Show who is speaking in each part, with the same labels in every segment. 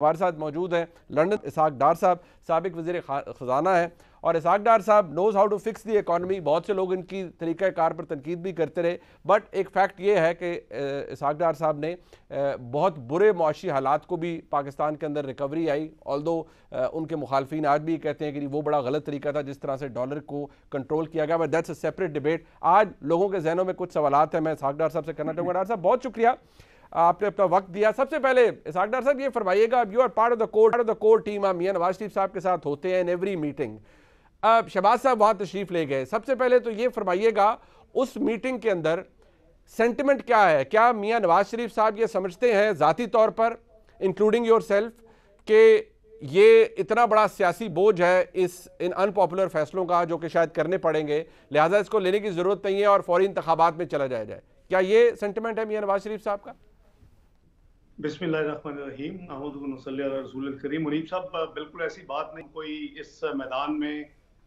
Speaker 1: हमारे साथ मौजूद हैं लंदन इसहाक डार साहब, साबिक वज़ीर ख़जाना है। और इसहाक डार साहब knows how to fix the economy. बहुत से लोग इनकी तरीक़ा कार पर तनकीद भी करते रहे, बट एक फ़ैक्ट ये है कि इसहाक डार साहब ने बहुत बुरे मुआशी हालात को भी पाकिस्तान के अंदर रिकवरी आई। ऑल्दो उनके मुखालफिन आज भी कहते हैं कि वो बड़ा गलत तरीका था जिस तरह से डॉलर को कंट्रोल किया गया, but that's a separate debate. आज लोगों के जहनों में कुछ सवालात हैं, मैं इसहाक डार साहब से करना चाहूँगा। डार साहब बहुत शुक्रिया, आपने अपना वक्त दिया। सबसे पहले इसहाक डार साहब ये फरमाइएगा, you are part of the core team, आप मियां नवाज शरीफ साहब के साथ होते हैं इन एवरी मीटिंग। अब शहबाज साहब वहां तशरीफ ले गए, सबसे पहले तो ये फरमाइएगा उस मीटिंग के अंदर सेंटिमेंट क्या है? क्या मियां नवाज शरीफ साहब ये समझते हैं ज़ाती तौर पर, इंक्लूडिंग योर सेल्फ, कि ये इतना बड़ा सियासी बोझ है इन अनपॉपुलर फैसलों का जो कि शायद करने पड़ेंगे, लिहाजा इसको लेने की जरूरत नहीं है और फौरी इंतखाबात में चला जाए? क्या ये सेंटिमेंट है मियां नवाज शरीफ साहब का?
Speaker 2: बिस्मिल्लाहिर्रहमानिर्रहीम, अहमदुल्लाह रसूलुल करीम। मुनीब साहब, बिल्कुल ऐसी बात नहीं, कोई इस मैदान में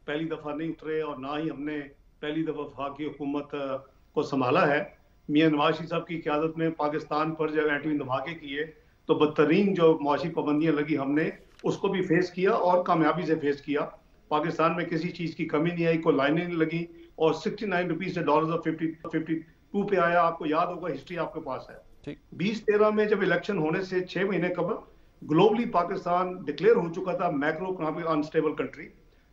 Speaker 2: पहली दफ़ा नहीं उतरे और ना ही हमने पहली दफ़ा वफाकी हुकूमत को संभाला है। मियां नवाज शरीफ साहब की क़यादत में पाकिस्तान पर जब एटमी धमाके किए तो बदतरीन जो मुआशी पाबंदियाँ लगी, हमने उसको भी फेस किया और कामयाबी से फेस किया। पाकिस्तान में किसी चीज़ की कमी नहीं आई, कोई लाइनें नहीं लगी और 69 रुपीज़ से डॉलर 52 पे आया। आपको याद होगा, हिस्ट्री आपके पास है। 2013 में जब इलेक्शन होने से 6 महीने कबल ग्लोबली पाकिस्तान डिक्लेयर हो चुका था मैक्रो इकोनॉमिक अनस्टेबल कंट्री।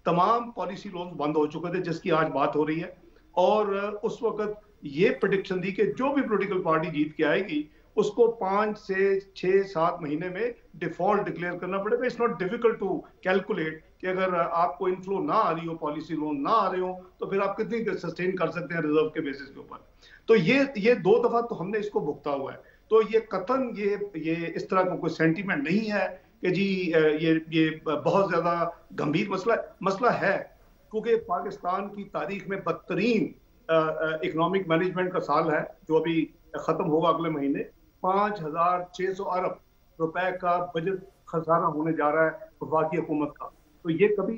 Speaker 2: तमाम पॉलिसी लोन्स बंद हो चुके थे, जिसकी आज बात हो रही है। और उस वक्त ये प्रेडिक्शन थी कि जो भी पॉलिटिकल पार्टी जीत के आएगी उसको 5 से 6-7 महीने में डिफॉल्ट डिक्लेयर करना पड़ेगा। It's not difficult to calculate कि अगर आपको इनफ्लो ना आ रही हो, पॉलिसी लोन ना आ रहे हो, तो फिर आप कितनी सस्टेन कर सकते हैं रिजर्व के बेसिस के ऊपर। तो ये 2 दफा तो हमने इसको भुगता हुआ है। तो ये कतन ये इस तरह का कोई सेंटीमेंट नहीं है कि जी ये बहुत ज्यादा गंभीर मसला है, क्योंकि पाकिस्तान की तारीख में बदतरीन इकोनॉमिक मैनेजमेंट का साल है जो अभी खत्म होगा अगले महीने। 5,600 अरब रुपए का बजट खजाना होने जा रहा है वफाकी हुकूमत का। तो ये कभी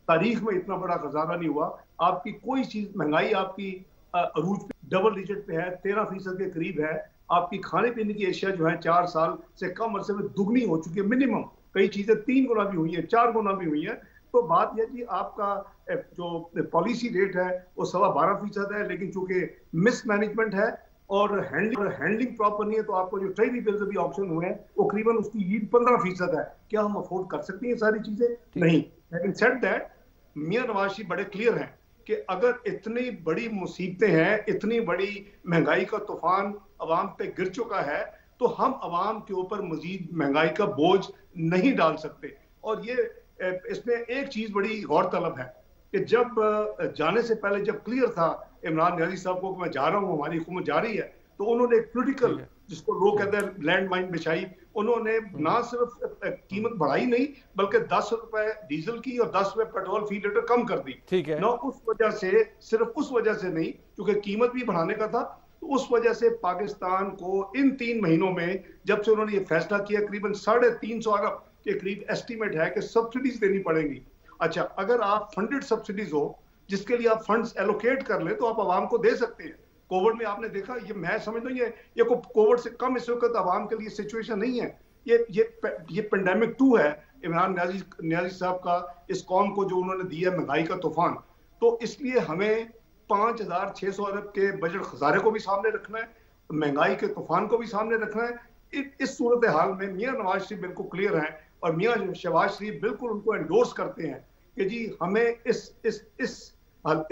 Speaker 2: तारीख में इतना बड़ा खजाना नहीं हुआ। आपकी कोई चीज, महंगाई आपकी अरूज पे डबल डिजिट पे है, 13% के करीब है। आपकी खाने पीने की एशिया जो है 4 साल से कम अरसे में दुगनी हो चुकी है मिनिमम। कई चीजें 3 गुना भी हुई है, 4 गुना भी हुई है। तो बात यह जी, आपका जो पॉलिसी रेट है वो 12.25% है, लेकिन चूंकि मिसमैनेजमेंट है और हैंडलिंग प्रॉपर नहीं है, तो आपको जो ट्रेजरी बिल्स अभी ऑप्शन हुए हैं वो करीबन उसकी यील्ड 15% है। क्या हम अफोर्ड कर सकते हैं सारी चीजें? नहीं। लेकिन सेड दैट, मियां नवाज शरीफ बड़े क्लियर हैं कि अगर इतनी बड़ी मुसीबतें हैं, इतनी बड़ी महंगाई का तूफान अवाम पे गिर चुका है, तो हम अवाम के ऊपर मजीद महंगाई का बोझ नहीं डाल सकते। और ये इसमें एक चीज बड़ी गौरतलब है कि जब जाने से पहले जब क्लियर था इमरान न्याजी साहब को कि मैं जा रहा हूँ, हमारी हुकूमत जा रही है, तो उन्होंने एक पोलिटिकल, जिसको लोग कहते हैं लैंड माइन बिछाई। उन्होंने ना सिर्फ कीमत बढ़ाई नहीं, बल्कि 10 रुपए डीजल की और 10 रुपए पेट्रोल फी लीटर कम कर दी।
Speaker 1: ठीक है
Speaker 2: ना उस वजह से, सिर्फ उस वजह से नहीं, क्योंकि कीमत भी बढ़ाने का था, तो उस वजह से पाकिस्तान को इन 3 महीनों में, जब से उन्होंने ये फैसला किया, करीबन 350 अरब के करीब एस्टिमेट है कि सब्सिडीज देनी पड़ेंगी। अच्छा, अगर आप फंडेड सब्सिडीज हो जिसके लिए आप फंड्स एलोकेट कर ले, तो आप आवाम को दे सकते हैं। कोविड में आपने देखा, ये मैं समझता हूँ ये कोविड से कम इस वक्त आवाम के लिए सिचुएशन नहीं है। ये पेंडेमिक 2 है इमरान न्याजी साहब का, इस कौम को जो उन्होंने दिया महंगाई का तूफान। तो इसलिए हमें 5,600 अरब के बजट खजारे को भी सामने रखना है, महंगाई के तूफान को भी सामने रखना है। इस सूरत हाल में मियां नवाज शरीफ बिल्कुल क्लियर हैं और मियां शहबाज शरीफ बिल्कुल उनको एंडोर्स करते हैं कि जी हमें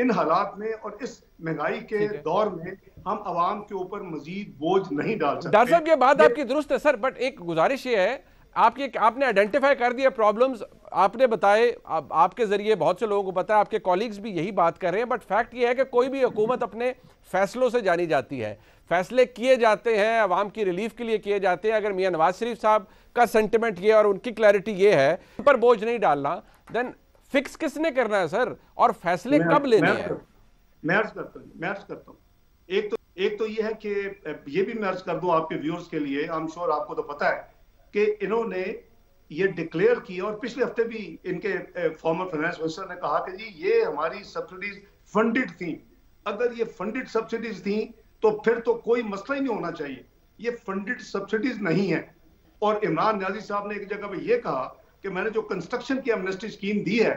Speaker 2: इन हालात में और इस महंगाई के दौर में हम अवाम के ऊपर मजीद बोझ नहीं डाल सकते।
Speaker 1: डॉक्टर साहब, ये बात आपकी दुरुस्त है सर, बट एक गुजारिश ये है, आपने आइडेंटिफाई कर दिया प्रॉब्लम्स, आपने बताए, आपके जरिए बहुत से लोगों को पता है, आपके कॉलीग्स भी यही बात कर रहे हैं, बट फैक्ट ये है कि कोई भी हुकूमत अपने फैसलों से जानी जाती है। फैसले किए जाते हैं, अवाम की रिलीफ के लिए किए जाते हैं। अगर मियां नवाज शरीफ साहब का सेंटिमेंट ये और उनकी क्लैरिटी ये है, उन पर बोझ नहीं डालना, देन फिक्स किसने करना है सर, और फैसले कब लेने हैं?
Speaker 2: मैं अर्ज करता हूँ। एक तो ये है कि ये भी मैं अर्ज कर दूं आपके व्यूअर्स के लिए, आई एम श्योर आपको तो पता है कि इन्होंने ये डिक्लेयर किया, और पिछले हफ्ते भी इनके फॉर्मर फाइनेंस मिनिस्टर ने कहा कि जी ये हमारी सब्सिडीज फंडेड थी। अगर ये फंडेड सब्सिडीज थी तो फिर तो कोई मसला ही नहीं होना चाहिए। ये फंडेड सब्सिडीज नहीं है। और इमरान न्याजी साहब ने एक जगह पे ये कहा कि मैंने जो कंस्ट्रक्शन की एमनेस्टी स्कीम दी है,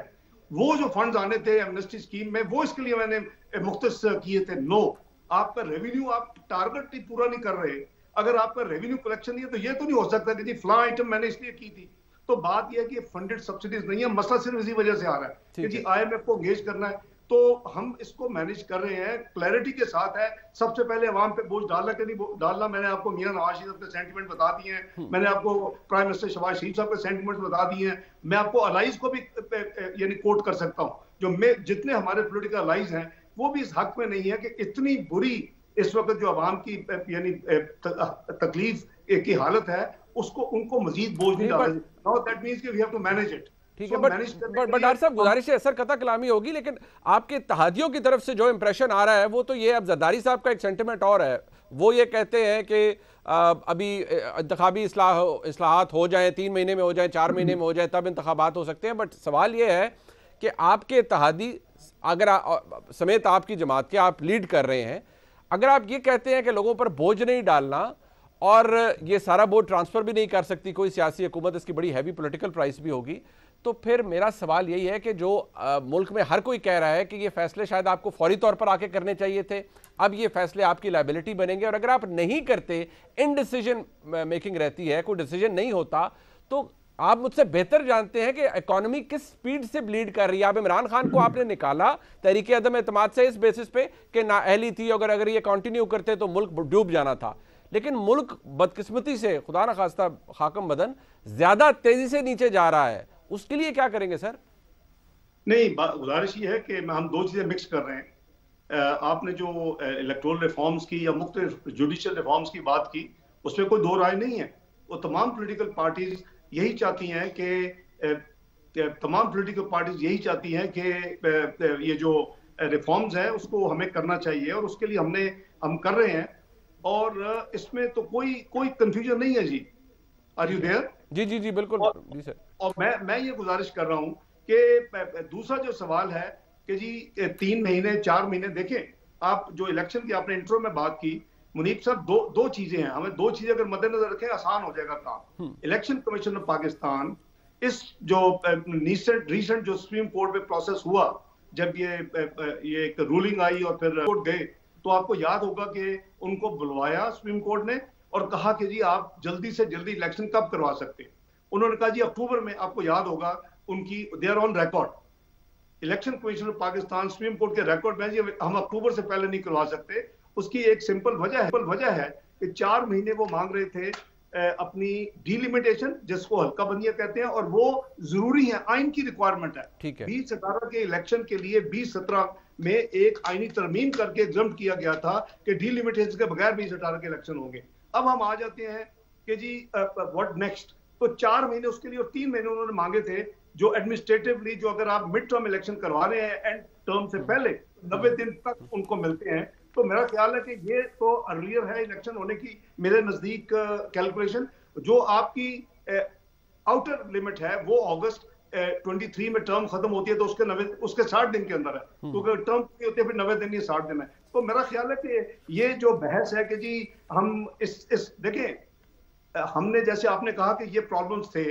Speaker 2: वो जो फंड्स आने थे एमनेस्टी स्कीम में, वो इसके लिए मैंने मुख्तस किए थे। नो, आपका रेवेन्यू आप टारगेट ही पूरा नहीं कर रहे। अगर आपका रेवेन्यू कलेक्शन नहीं है तो ये तो नहीं हो सकता कि जी फला आइटम मैंने इसलिए की थी। तो बात यह है कि फंडेड सब्सिडीज नहीं है, मसला सिर्फ इसी वजह से आ रहा है कि जी IMF को एंगेज करना है। तो हम इसको मैनेज कर रहे हैं, क्लैरिटी के साथ है। सबसे पहले अवाम पे बोझ डालना कि नहीं डालना, मैंने आपको मियां नवाज शरीफ के सेंटिमेंट बता दिए हैं, मैंने आपको प्राइम मिनिस्टर शहबाज शरीफ साहब के सेंटिमेंट बता दिए हैं, मैं आपको अलाइज को भी यानी कोट कर सकता हूँ। जो जितने हमारे पोलिटिकल अलाइज हैं वो भी इस हक में नहीं है कि इतनी बुरी इस वक्त जो अवाम की यानी तकलीफ की हालत है उसको उनको मजीद बोझ नहीं डालना। नाउ दैट मींस कि we have to manage it.
Speaker 1: ठीक है, बट डॉक्टर साहब गुजारिश है, असर कता कलामी होगी, लेकिन आपके इत्तेहादियों की तरफ से जो इंप्रेशन आ रहा है वो तो ये, अब जरदारी साहब का एक सेंटिमेंट और है, वो ये कहते हैं कि अभी इंतखाबी इस्लाहात हो जाएं, 3 महीने में हो जाएं, 4 महीने में हो जाए, तब इंतखाबात हो सकते हैं। बट सवाल ये है कि आपके इत्तेहादी अगर समेत आपकी जमात के आप लीड कर रहे हैं, अगर आप ये कहते हैं कि लोगों पर बोझ नहीं डालना और ये सारा बोझ ट्रांसफर भी नहीं कर सकती कोई सियासी हुकूमत, इसकी बड़ी हैवी पॉलिटिकल प्राइस भी होगी, तो फिर मेरा सवाल यही है कि जो मुल्क में हर कोई कह रहा है कि ये फैसले शायद आपको फौरी तौर पर आके करने चाहिए थे, अब ये फैसले आपकी लायबिलिटी बनेंगे, और अगर आप नहीं करते, इनडिसीजन मेकिंग रहती है, कोई डिसीजन नहीं होता, तो आप मुझसे बेहतर जानते हैं कि इकोनॉमी किस स्पीड से ब्लीड कर रही है। अब इमरान खान को आपने निकाला तहरीक अदम एतमाद से इस बेसिस पे कि नाअहली थी, अगर ये कंटिन्यू करते तो मुल्क डूब जाना था, लेकिन मुल्क बदकिस्मती से खुदा न खास्ता खाकम बदन ज्यादा तेजी से नीचे जा रहा है, उसके लिए क्या करेंगे सर?
Speaker 2: नहीं, गुजारिश ये है कि हम दो चीजें मिक्स कर रहे हैं। आपने जो इलेक्टोरल रिफॉर्म्स की या मुख्तलिफ जुडिशियल रिफॉर्म्स की बात की, उसमें कोई दो राय नहीं है। वो तमाम पॉलिटिकल पार्टीज यही चाहती हैं कि ये जो रिफॉर्म्स हैं उसको हमें करना चाहिए, और उसके लिए हम कर रहे हैं, और इसमें तो कोई कंफ्यूजन नहीं है जी। Are you there?
Speaker 1: जी जी जी बिल्कुल जी सर।
Speaker 2: और मैं ये गुजारिश कर रहा हूं कि दूसरा जो सवाल है कि जी 3 महीने 4 महीने, देखें आप जो इलेक्शन की आपने इंट्रो में बात की मुनीब साहब, दो चीजें हैं, हमें दो चीजें अगर मद्देनजर रखें आसान हो जाएगा काम। इलेक्शन कमीशन ऑफ पाकिस्तान, इस जो रिसेंट जो सुप्रीम कोर्ट में प्रोसेस हुआ, जब ये एक रूलिंग आई और फिर कोर्ट गए, तो आपको याद होगा कि उनको बुलवाया सुप्रीम कोर्ट ने और कहा कि जी आप जल्दी से जल्दी इलेक्शन कब करवा सकते हैं। उन्होंने कहा जी अक्टूबर में। आपको याद होगा उनकी they are on record, election commission of Pakistan supreme court के रिकॉर्ड में जी हम अक्टूबर से पहले नहीं करवा सकते। उसकी एक सिंपल वजह है कि 4 महीने वो मांग रहे थे अपनी डिलिमिटेशन, जिसको हल्का बंदियां कहते हैं, और वो जरूरी है, आइन की रिक्वायरमेंट है। 2017 के इलेक्शन के लिए 2017 में एक आईनी तरमीम करके एग्जम्प्ट किया गया था कि डिलिमिटेशन के बगैर 2018 के इलेक्शन होंगे। अब हम आ जाते हैं कि जी व्हाट नेक्स्ट। तो 4 महीने उसके लिए और 3 महीने उन्होंने मांगे थे, जो एडमिनिस्ट्रेटिवली जो अगर आप मिड टर्म इलेक्शन करवा रहे हैं एंड टर्म से पहले 90 दिन तक उनको मिलते हैं। तो मेरा ख्याल है कि ये तो अर्लियर है इलेक्शन होने की मेरे नजदीक कैलकुलेशन। जो आपकी आउटर लिमिट है वो अगस्त 23 में टर्म खत्म होती है, तो उसके 60 दिन के अंदर है, क्योंकि टर्म होती है फिर 90 दिन या 60 दिन है। तो मेरा ख्याल है कि ये जो बहस है कि जी हम इस देखें, हमने जैसे आपने कहा कि ये प्रॉब्लम्स थे,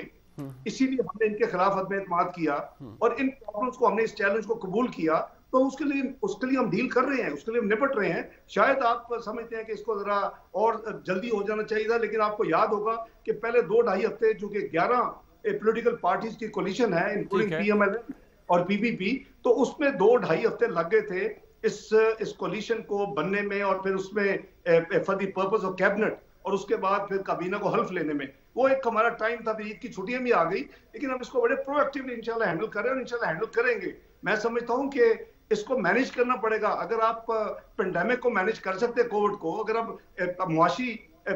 Speaker 2: इसीलिए हमने इनके खिलाफ अदम एतमाद किया और इन प्रॉब्लम्स को हमने, इस चैलेंज को कबूल किया। तो उसके लिए हम डील कर रहे हैं, उसके लिए हम निपट रहे हैं। शायद आप समझते हैं कि इसको जरा और जल्दी हो जाना चाहिए था, लेकिन आपको याद होगा कि पहले 2-2.5 हफ्ते, जो कि 11 पॉलिटिकल पार्टीज की कोलिशन है इंक्लूडिंग PMLN और PPP, तो उसमें 2-2.5 हफ्ते लग गए थे इस कोलिशन को बनने में, और फिर उसमें for the purpose of cabinet, और उसके बाद फिर काबीना को हल्फ लेने में। वो एक हमारा टाइम था, फिर ईद की छुट्टियां भी आ गई, लेकिन हम इसको बड़े प्रोएक्टिवली इंशाल्लाह हैंडल कर रहे हैं और इंशाल्लाह हैंडल करेंगे। मैं समझता हूं कि इसको मैनेज करना पड़ेगा। अगर आप पेंडेमिक को मैनेज कर सकते हैं, कोविड को, अगर आप मुआशी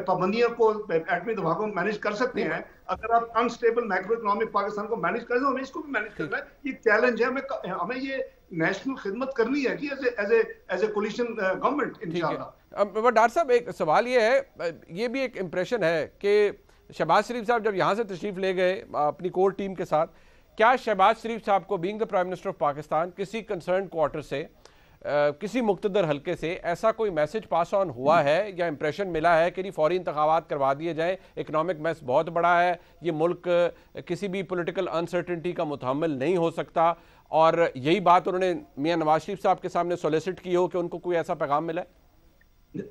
Speaker 2: पाबंदियों को, एटमी दबाव को मैनेज कर सकते हैं, अगर आप अनस्टेबल मैक्रो इकोनॉमिक पाकिस्तान को मैनेज कर, तो हमें इसको भी मैनेज करना है। ये चैलेंज है, हमें ये नेशनल खिदमत करनी है कि एज ए कोलिशन गवर्नमेंट इंशाल्लाह।
Speaker 1: अब डॉक्टर साहब एक सवाल ये है, ये भी एक इम्प्रेशन है कि शहबाज शरीफ साहब जब यहाँ से तशरीफ ले गए अपनी कोर टीम के साथ, क्या शहबाज शरीफ साहब को being the prime minister of Pakistan किसी कंसर्न क्वार्टर से किसी मुक्तदर हल्के से ऐसा कोई मैसेज पास ऑन हुआ है या इंप्रेशन मिला है कि फौरी इंतखाबात करवा दिए जाएं, इकोनॉमिक मैस बहुत बड़ा है, ये मुल्क किसी भी पॉलिटिकल अनसर्टेनिटी का मुतहम्मिल नहीं हो सकता, और यही बात उन्होंने मियां नवाज शरीफ साहब के सामने सोलिसिट की हो कि उनको कोई ऐसा पैगाम मिला है?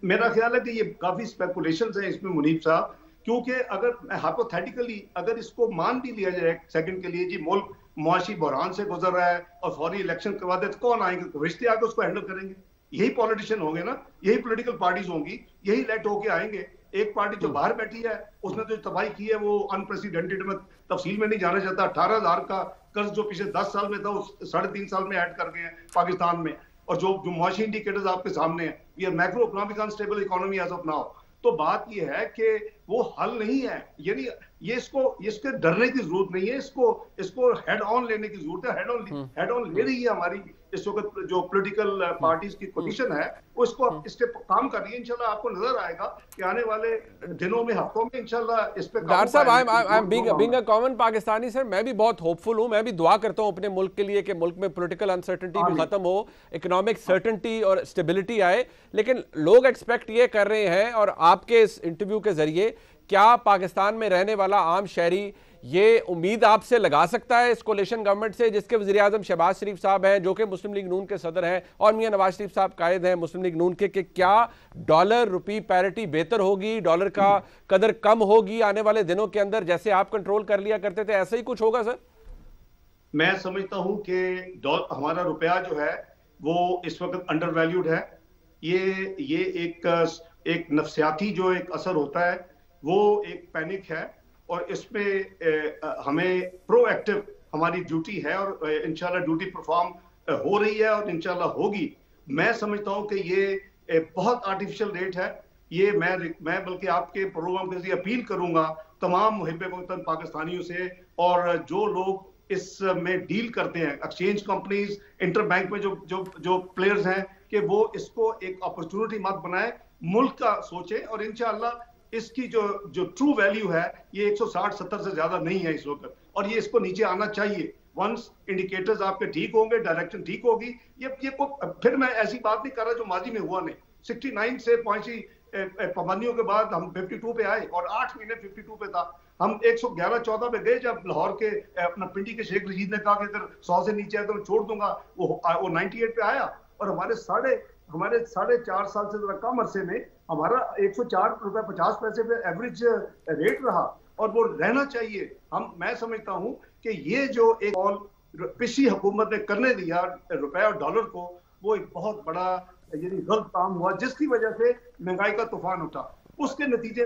Speaker 2: मेरा ख्याल है कि ये काफी स्पेकुलेशंस हैं इसमें मुनीब साहब, क्योंकि अगर हाइपोथेटिकली अगर इसको मान भी लिया जाए सेकंड के लिए जी मुल्क मुआशी बहरान से गुजर रहा है और फौरी इलेक्शन करवा दे, तो कौन आएंगे? रिश्ते आके उसको हैंडल करेंगे? यही पॉलिटिशियन होंगे ना, यही पॉलिटिकल पार्टीज होंगी, यही लेट होके आएंगे। एक पार्टी जो बाहर बैठी है उसने जो तबाही की है वो अनप्रेसिडेंटेड, में तफसील में नहीं जाना चाहता। 18,000 का कर्ज जो पिछले 10 साल में था उस 3.5 साल में ऐड कर गए हैं पाकिस्तान में, और जो मुआशी इंडिकेटर्स आपके सामने हैं, we are macro economic unstable economy as of now. तो बात ये है कि वो हल नहीं है, यानी ये इसके डरने की जरूरत नहीं है, इसको हेड ऑन लेने की जरूरत है। हेड ऑन ले रही है हमारी इस वक्त जो पॉलिटिकल पार्टीज की पोजीशन है, वो इसके काम कर रही है। इंशाल्लाह आपको नजर आएगा कि आने वाले दिनों में, हफ्तों में इंशाल्लाह इस पे
Speaker 1: डॉक्टर साहब, I am being a common Pakistani sir, मैं भी बहुत होपफुल हूं, मैं भी दुआ करता हूं अपने मुल्क के लिए कि मुल्क में पॉलिटिकल अनसर्टेनिटी भी खत्म हो, इकोनॉमिक सर्टेनिटी और स्टेबिलिटी आए। लेकिन लोग एक्सपेक्ट ये कर रहे हैं, और आपके इस इंटरव्यू के जरिए क्या पाकिस्तान में रहने वाला आम शहरी ये उम्मीद आपसे लगा सकता है इस कोलिशन गवर्नमेंट से, जिसके वज़ीर आज़म शहबाज शरीफ साहब हैं जो कि मुस्लिम लीग नून के सदर हैं, और मियां नवाज शरीफ साहब कायद हैं मुस्लिम लीग नून के, कि क्या डॉलर रुपी पैरिटी बेहतर होगी, डॉलर का कदर कम होगी आने वाले दिनों के अंदर? जैसे आप कंट्रोल कर लिया करते थे ऐसा ही कुछ होगा सर?
Speaker 2: मैं समझता हूं कि हमारा रुपया जो है वो इस वक्त अंडर वैल्यूड है। ये एक नफ्सियाती जो एक असर होता है, वो एक पैनिक है, और इसमें हमें प्रोएक्टिव हमारी ड्यूटी है, और इंशाल्लाह ड्यूटी परफॉर्म हो रही है और इंशाल्लाह होगी। मैं समझता हूं कि ये बहुत आर्टिफिशियल रेट है। ये मैं बल्कि आपके प्रोग्राम के लिए अपील करूंगा तमाम मुहिब्बे वतन पाकिस्तानियों से, और जो लोग इसमें डील करते हैं, एक्सचेंज कंपनीज, इंटर बैंक में जो प्लेयर्स हैं, कि वो इसको एक अपॉर्चुनिटी मत बनाए, मुल्क का सोचे, और इंशाल्लाह इसकी जो ट्रू वैल्यू है ये 160-70 से ज्यादा नहीं है इस वक्त, और ये इसको नीचे आना चाहिए। वंस इंडिकेटर्स आपके ठीक होंगे, डायरेक्शन ठीक होगी, ये फिर मैं ऐसी बात नहीं कर रहा जो माजी में हुआ नहीं। 69 से पहुंची पाबंदियों के बाद हम 52 पे आए, और 8 महीने 52 पे था। हम 111-14 पे गए जब लाहौर के अपना पिंडी के शेख रशीद ने कहा कि अगर 100 से नीचे आए तो मैं छोड़ दूंगा। वो 98 पे आया, और हमारे 4.5 साल से जरा कम अरसे में हमारा 104 रुपए 50 पैसे पे एवरेज रेट रहा, और वो रहना चाहिए। मैं समझता हूं कि ये जो एक पिछली हुकूमत ने करने दिया रुपए और डॉलर को, वो एक बहुत बड़ा यानी गलत काम हुआ, जिसकी वजह से महंगाई का तूफान उठा। उसके नतीजे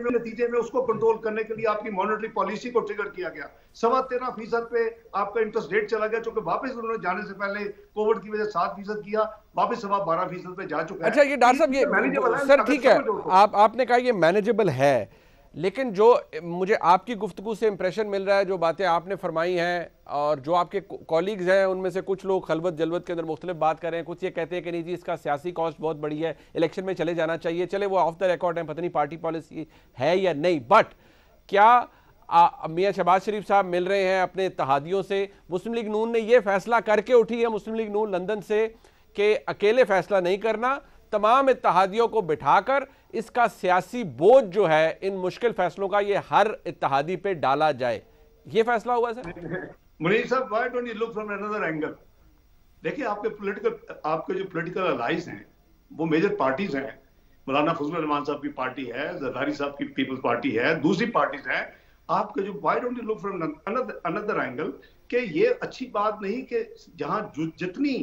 Speaker 2: में उसको कंट्रोल करने के लिए आपकी मॉनेटरी पॉलिसी को ट्रिगर किया गया। 13.25% पे आपका इंटरेस्ट रेट चला गया, क्योंकि वापस उन्होंने जाने से पहले कोविड की वजह से 7% किया, वापस 12% पे जा चुका है।
Speaker 1: अच्छा, ये डॉक्टर साहब, ये सर ठीक है, आपने कहा ये मैनेजेबल है, लेकिन जो मुझे आपकी गुफ्तगू से इंप्रेशन मिल रहा है, जो बातें आपने फरमाई हैं और जो आपके कॉलीग्स हैं, उनमें से कुछ लोग खलबत जलवत के अंदर मुख्तलिफ बात कर रहे हैं। कुछ ये कहते हैं कि नहीं जी इसका सियासी कॉस्ट बहुत बड़ी है, इलेक्शन में चले जाना चाहिए। चले वो ऑफ द रिकॉर्ड है, पता नहीं पार्टी पॉलिसी है या नहीं, बट क्या मियां शहबाज शरीफ साहब मिल रहे हैं अपने इत्तेहादियों से? मुस्लिम लीग नून ने यह फैसला करके उठी है, मुस्लिम लीग नून लंदन से, कि अकेले फैसला नहीं करना, तमाम इत्तेहादियों को बिठाकर इसका सियासी बोझ जो है इन मुश्किल फैसलों का, ये हर इत्तेहादी पे डाला जाए। ये फैसला हुआ सर?
Speaker 2: मुनीर साहब, why don't you look from another angle? देखिए, आपके जो पॉलिटिकल अलाइज हैं वो मेजर पार्टीज हैं। मौलाना फजलुर रहमान साहब की पार्टी है, जरदारी साहब की पीपल्स पार्टी है, दूसरी पार्टीज हैं आपके जो। Why don't you look from another angle कि ये अच्छी बात नहीं कि जहां जितनी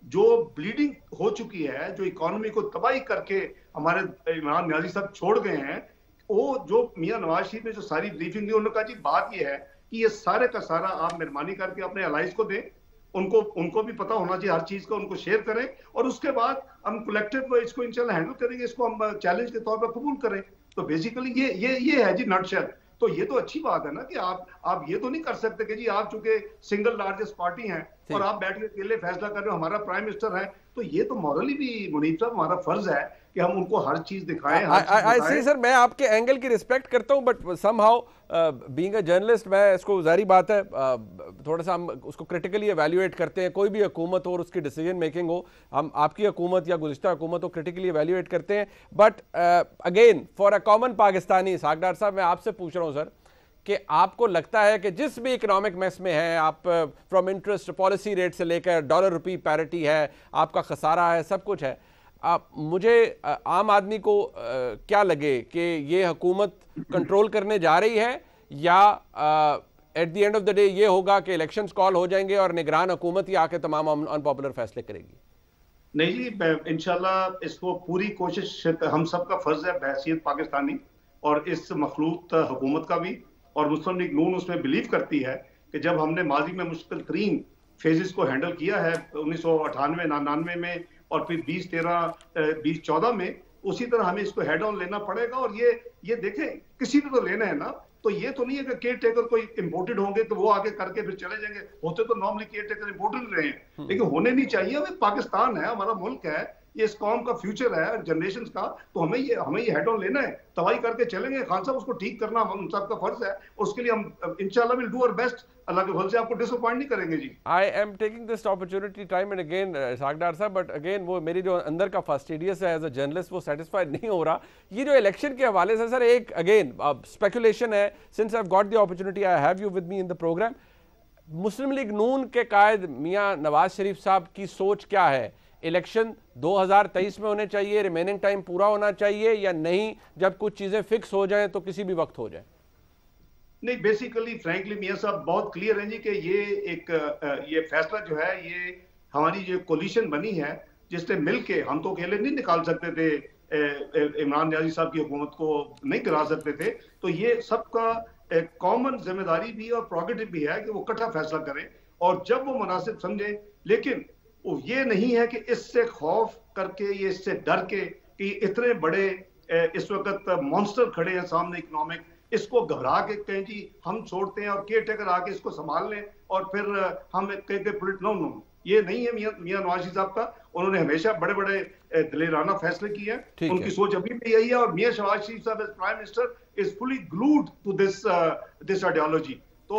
Speaker 2: जो ब्लीडिंग हो चुकी है, जो इकोनॉमी को तबाही करके हमारे इमरान नियाजी साहब छोड़ गए हैं, वो जो मियां नवाज शरीफ ने जो सारी ब्रीफिंग दी, उन्होंने कहा जी बात ये है कि ये सारे का सारा आप मेहरबानी करके अपने अलाइज को दें, उनको भी पता होना चाहिए हर चीज का, उनको शेयर करें, और उसके बाद हम कलेक्टिव इसको इंशाल्लाह हैंडल करेंगे, इसको हम चैलेंज के तौर पर कबूल करें। तो बेसिकली ये है जी नटशेल। तो ये तो अच्छी बात है ना कि आप ये तो नहीं कर सकते कि जी आप चूंकि सिंगल लार्जेस्ट पार्टी हैं और आप बैठ के अकेले फैसला कर रहे हो, हमारा प्राइम मिनिस्टर है, तो ये तो मॉरली भी मुनीब साहब हमारा फर्ज है कि हम उनको हर चीज दिखाएं, हर चीज
Speaker 1: आई
Speaker 2: बताएं।
Speaker 1: सी सर, मैं आपके एंगल की रिस्पेक्ट करता हूं, but somehow being a journalist मैं इसको, जारी बात है, थोड़ा सा हम उसको क्रिटिकली एवेल्युएट करते हैं। कोई भी हुकूमत हो और उसकी डिसीजन मेकिंग हो, हम आपकी हुकूमत या गुज़िश्ता हुकूमत हो क्रिटिकली एवेल्युएट करते हैं। But again for a common Pakistani, Ishaq Dar साहब मैं आपसे पूछ रहा हूँ सर कि आपको लगता है कि जिस भी इकोनॉमिक मेस में है आप, फ्रॉम इंटरेस्ट पॉलिसी रेट से लेकर डॉलर रुपी पैरिटी है, आपका खसारा है, सब कुछ है, मुझे आम आदमी को क्या लगे कि ये हुकूमत कंट्रोल करने जा रही है, या at the end of the day ये होगा कि इलेक्शंस कॉल हो जाएंगे और निगरान हुकूमत ही आके तमाम अनपॉपुलर फैसले करेगी?
Speaker 2: नहीं जी, इंशाल्लाह इसको पूरी कोशिश, हम सबका फर्ज है बहैसियत पाकिस्तानी और इस मखलूत हुकूमत का भी, और मुस्लिम लीग नून उसमें बिलीव करती है कि जब हमने माजी में मुश्किल तरीन फेजेस को हैंडल किया है 1998-99 में और फिर 2013-2014 में, उसी तरह हमें इसको हेड ऑन लेना पड़ेगा। और ये देखें, किसी ने तो लेना है ना, तो ये तो नहीं है कि केयर टेकर कोई इंपोर्टेड होंगे तो वो आके करके फिर चले जाएंगे। होते तो नॉर्मली केयर टेकर इंपोर्टेड रहे हैं, लेकिन होने नहीं चाहिए। हमें पाकिस्तान है, हमारा मुल्क है, ये इस कौम का फ्यूचर है, जनरेशन का, तो हमें ये हेड ऑन लेना है, तबाही करके चलेंगे। खान साहब उसको ठीक करना हम सबका फर्ज है, उसके लिए हम इंशाल्लाह will do our best. Allah के फजल से आपको डिसअपॉइंट नहीं करेंगे जी।
Speaker 1: I am taking this opportunity time and again Ishaq Dar साहब, बट अगेन वो मेरी जो अंदर का फास्टिडियस है एज अ जर्नलिस्ट वो सेटिस्फाइड नहीं हो रहा। ये जो इलेक्शन के हवाले से सर, एक अगेन स्पेकुलेशन है, since I have got the opportunity I have you with me in the programme, Muslim League Noon के कायद मियां नवाज शरीफ साहब की सोच क्या है? इलेक्शन 2023 में होने चाहिए, रिमेनिंग टाइम पूरा होना चाहिए, या नहीं जब कुछ चीजें फिक्स हो जाएं तो किसी भी वक्त हो जाए?
Speaker 2: नहीं, बेसिकली फ्रैंकली मियां साहब बहुत क्लियर हैं जी कि ये फैसला जो है, ये हमारी जो कोलिशन बनी है, जिसने मिलके, हम तो अकेले नहीं निकाल सकते थे, इमरान नियाज़ी साहब की हुकूमत को नहीं गिरा सकते थे, तो ये सबका कॉमन जिम्मेदारी भी और प्रोगेटिव भी है कि वो इकट्ठा फैसला करें और जब वो मुनासिब समझे। लेकिन ये नहीं है कि इससे खौफ करके, ये इससे डर के कि इतने बड़े इस वक्त मॉन्स्टर खड़े हैं सामने इकोनॉमिक, इसको घबरा के कहें जी हम छोड़ते हैं और केयर टेकर आके इसको संभाल लें और फिर हम कहें नो नो, ये नहीं है मियां नवाज शरीफ साहब का। उन्होंने हमेशा बड़े बड़े दिलेराना फैसले किए हैं, उनकी सोच अभी भी यही है। और मियां शहबाज शरीफ साहब as prime minister is fully glued to this ideology. तो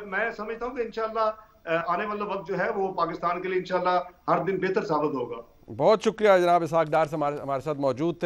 Speaker 2: मैं समझता हूँ कि इंशाल्लाह आने वाला वक्त जो है वो पाकिस्तान के लिए इंशाल्लाह हर दिन बेहतर साबित होगा।
Speaker 1: बहुत शुक्रिया जनाब इसहाक डार हमारे साथ मौजूद थे।